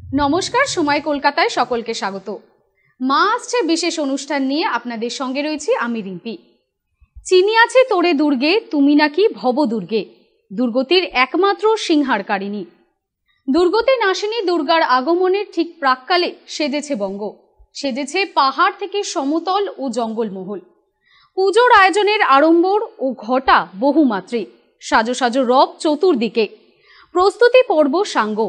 নমস্কার, সময় কলকাতায় সকলকে স্বাগত। মা আসছে বিশেষ অনুষ্ঠান নিয়ে আপনাদের সঙ্গে রয়েছি আমি রিম্পি। চিনি আছে তোরে দুর্গে, তুমি নাকি ভব দুর্গে, দুর্গতির একমাত্র সিংহারকারিণী। দুর্গতে নাসিনী দুর্গার আগমনের ঠিক প্রাক্কালে সেজেছে বঙ্গ, সেজেছে পাহাড় থেকে সমতল ও জঙ্গলমহল। পুজোর আয়োজনের আড়ম্বর ও ঘটা বহুমাত্রিক, সাজো সাজো রব চতুর্দিকে, প্রস্তুতি পর্ব সাঙ্গ।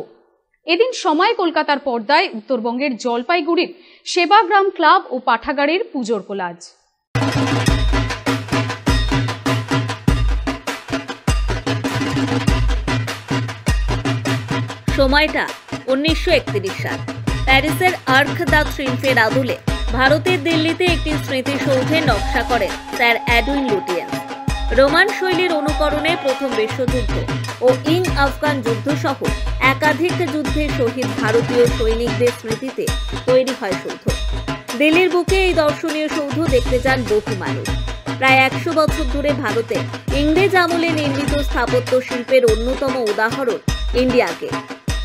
এদিন সময় কলকাতার পর্দায় উত্তরবঙ্গের জলপাইগুড়ির সেবাগ্রাম ক্লাব ও পাঠাগারের পুজোর কোলাজ। সময়টা 1931 সাল। প্যারিসের আর্ক দ্য ট্রিউম্ফের আদলে ভারতের দিল্লিতে একটি স্মৃতিসৌধের নকশা করেন স্যার এডুইন লুটিয়েন্স। রোমান শৈলীর অনুকরণে প্রথম বিশ্বযুদ্ধ ও ইং আফগান যুদ্ধ সহ একাধিক যুদ্ধে শহীদ ভারতীয় সৈনিকদের স্মৃতিতে তৈরি হয় সৌধ। দিল্লির বুকে এই দর্শনীয় সৌধ দেখতে যান বহু মানুষ। প্রায় 100 বছর ধরে ভারতে ইংরেজ আমলে নির্মিত স্থাপত্য শিল্পের অন্যতম উদাহরণ ইন্ডিয়া গেট।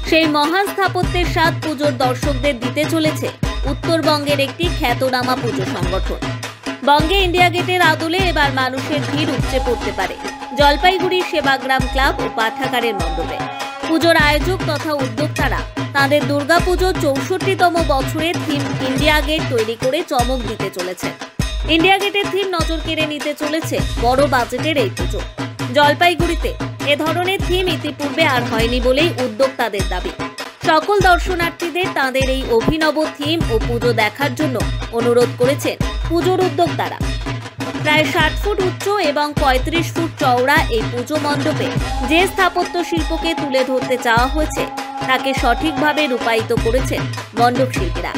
সেই মহান স্থাপত্যের স্বাদ পুজোর দর্শকদের দিতে চলেছে উত্তরবঙ্গের একটি খ্যাতনামা পুজো সংগঠন। বঙ্গে ইন্ডিয়া গেটের আদলে এবার মানুষের ভিড় উপচে পড়তে পারে জলপাইগুড়ি সেবাগ্রাম ক্লাব ও পাঠাগারের মণ্ডপে। পুজোর আয়োজক তথা উদ্যোক্তারা তাদের দুর্গাপুজোর 64তম বছরে থিম ইন্ডিয়া গেট তৈরি করে চমক দিতে চলেছে। ইন্ডিয়া গেটের থিম নজর কেড়ে নিতে চলেছে বড় বাজেটের এই পুজো। জলপাইগুড়িতে এ ধরনের থিম ইতিপূর্বে আর হয়নি বলেই উদ্যোক্তাদের দাবি। সকল দর্শনার্থীদের তাদের এই অভিনব থিম ও পুজো দেখার জন্য অনুরোধ করেছেন পুজোর উদ্যোক্তারা। প্রায় 60 ফুট উচ্চ এবং 35 ফুট চওড়া এই পুজো মণ্ডপে যে স্থাপত্য শিল্পকে তুলে ধরতে চাওয়া হয়েছে তাকে সঠিকভাবে রূপায়িত করেছেন মণ্ডপ শিল্পীরা।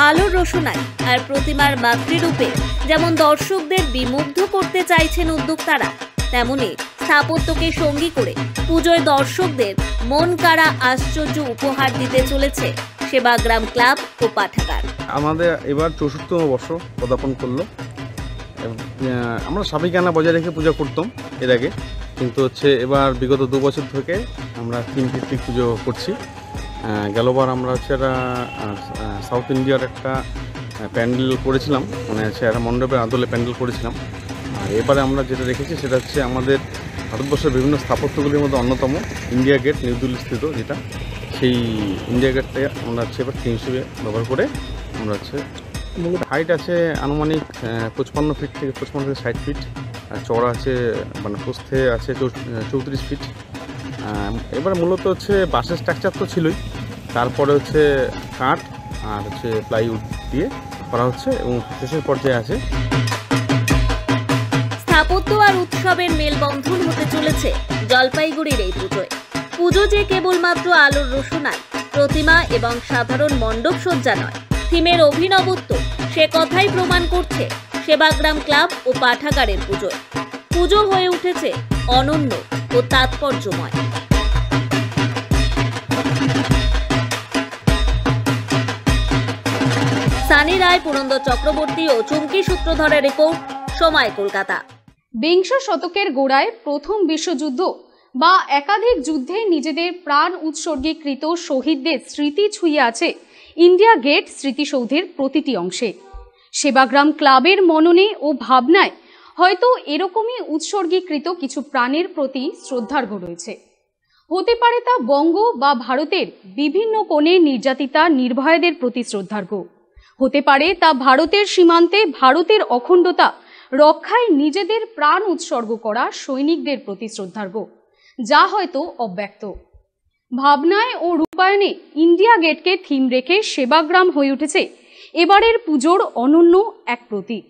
আলোর রোশনাই আর প্রতিমার মাতৃরূপে যেমন দর্শকদের বিমুগ্ধ করতে চাইছেন উদ্যোক্তারা, তেমনি স্থাপত্যকে সঙ্গী করে পুজোয় দর্শকদের মন কাড়া আশ্চর্য উপহার দিতে চলেছে সেবাগ্রাম ক্লাব ও পাঠাগার। আমাদের এবার 64তম বর্ষ পদার্পণ করলো। আমরা সাবিকানা বজায় রেখে পূজা করতাম এর আগে, কিন্তু এবার বিগত 2 বছর থেকে আমরা থিম ভিত্তিক পুজো করছি। গেলবার আমরা একটা সাউথ ইন্ডিয়ার একটা প্যান্ডেল করেছিলাম, একটা মণ্ডপের আদলে প্যান্ডেল করেছিলাম। আর এবারে আমরা যেটা রেখেছি সেটা আমাদের ভারতবর্ষের বিভিন্ন স্থাপত্যগুলির মধ্যে অন্যতম ইন্ডিয়া গেট, নিউ দিল্লি স্থিত, যেটা সেই ইন্ডিয়া গেটটা আমরা এবার থিম হিসেবে ব্যবহার করে আমরা হাইট আছে আনুমানিক 55 ফিট থেকে 60 ফিট, আর চওড়া আছে প্রস্থে আছে 34 ফিট। এবার মূলত বাঁশের স্ট্রাকচার তো ছিলই, তারপরে কাঠ আর প্লাইউড দিয়ে করা হচ্ছে এবং শেষের পর্যায়ে আছে স্থাপত্য আর উৎসবের মেলবন্ধন হতে চলেছে জলপাইগুড়ির এই পুজোয়। পুজো যে কেবলমাত্র আলোর রোশনাই, প্রতিমা এবং সাধারণ মণ্ডপ সজ্জা নয়, থিমের অভিনবত্ব সে কথাই প্রমাণ করছে সেবাগ্রাম ক্লাব ও পাঠাগারের পুজোয়। পুজো হয়ে উঠেছে অনন্য ও তাৎপর্যময়। সানি রায়, পুরন্দর চক্রবর্তী ও চুমকি সূত্রধরের রিপোর্ট, সময় কলকাতা। বিংশ শতকের গোড়ায় প্রথম বিশ্বযুদ্ধ বা একাধিক যুদ্ধে নিজেদের প্রাণ উৎসর্গীকৃত শহীদদের স্মৃতি ছুঁয়ে আছে ইন্ডিয়া গেট স্মৃতিসৌধের প্রতিটি অংশে। সেবাগ্রাম ক্লাবের মননে ও ভাবনায় হয়তো এরকমই উৎসর্গীকৃত কিছু প্রাণের প্রতি শ্রদ্ধার্ঘ রয়েছে। হতে পারে তা বঙ্গ বা ভারতের বিভিন্ন কোণে নির্যাতিতা নির্ভয়াদের প্রতি শ্রদ্ধার্ঘ, হতে পারে তা ভারতের সীমান্তে ভারতের অখণ্ডতা রক্ষায় নিজেদের প্রাণ উৎসর্গ করা সৈনিকদের প্রতি শ্রদ্ধার্ঘ, যা হয়তো অব্যক্ত। ভাবনায় ও রূপায়ণে ইন্ডিয়া গেটকে থিম রেখে সেবাগ্রাম হয়ে উঠেছে এবারের পুজোর অনন্য এক প্রতীক।